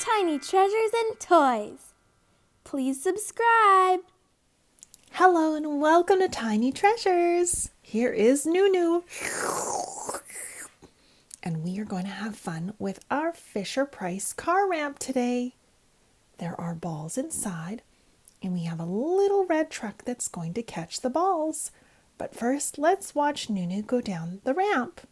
Tiny Treasures and Toys. Please subscribe. Hello and welcome to Tiny Treasures. Here is Nunu. And we are going to have fun with our Fisher-Price car ramp today. There are balls inside, and we have a little red truck that's going to catch the balls. But first, let's watch Nunu go down the ramp.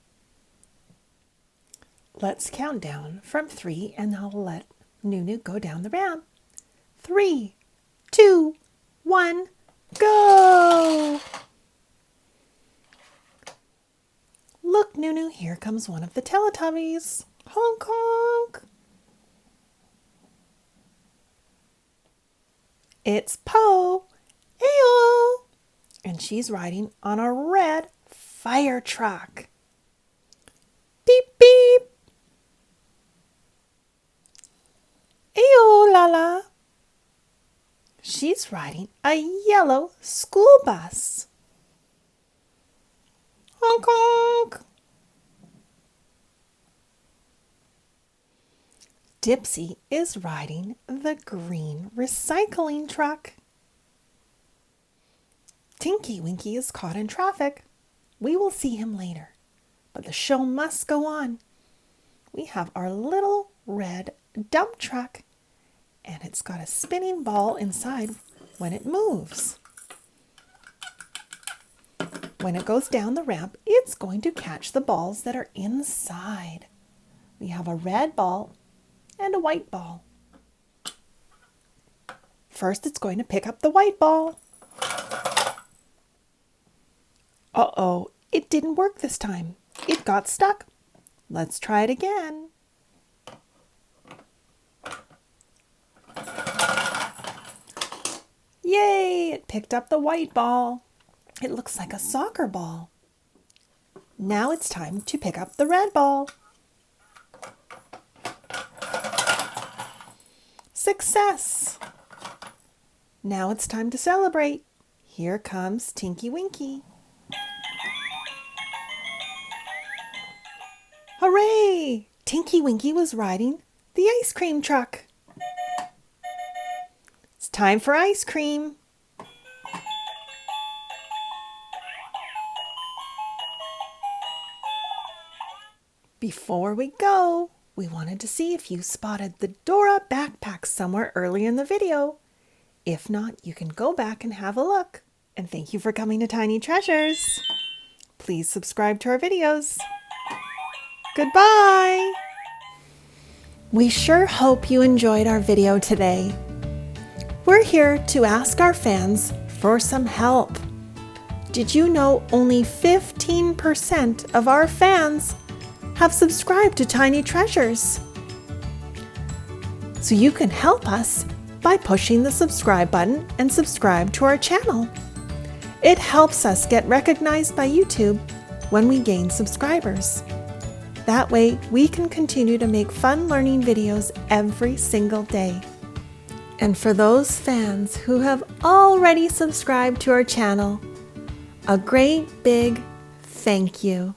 Let's count down from 3 and I'll let Nunu go down the ramp. 3, 2, 1, go! Look, Nunu, here comes one of the Teletubbies. Honk, honk! It's Po! Ayo! And she's riding on a red fire truck. Beep, beep! Ayo, Lala! She's riding a yellow school bus. Honk, honk! Dipsy is riding the green recycling truck. Tinky Winky is caught in traffic. We will see him later, but the show must go on. We have our little red dump truck, and it's got a spinning ball inside when it moves. When it goes down the ramp, it's going to catch the balls that are inside. We have a red ball and a white ball. First, it's going to pick up the white ball. Uh-oh, it didn't work this time. It got stuck. Let's try it again. Yay! It picked up the white ball. It looks like a soccer ball. Now it's time to pick up the red ball. Success! Now it's time to celebrate. Here comes Tinky Winky. Hooray! Tinky Winky was riding the ice cream truck. It's time for ice cream. Before we go, we wanted to see if you spotted the Dora backpack somewhere early in the video. If not, you can go back and have a look. And thank you for coming to Tiny Treasures. Please subscribe to our videos. Goodbye! We sure hope you enjoyed our video today. We're here to ask our fans for some help. Did you know only 15% of our fans have subscribed to Tiny Treasures? So you can help us by pushing the subscribe button and subscribe to our channel. It helps us get recognized by YouTube when we gain subscribers. That way we can continue to make fun learning videos every single day. And for those fans who have already subscribed to our channel, a great big thank you.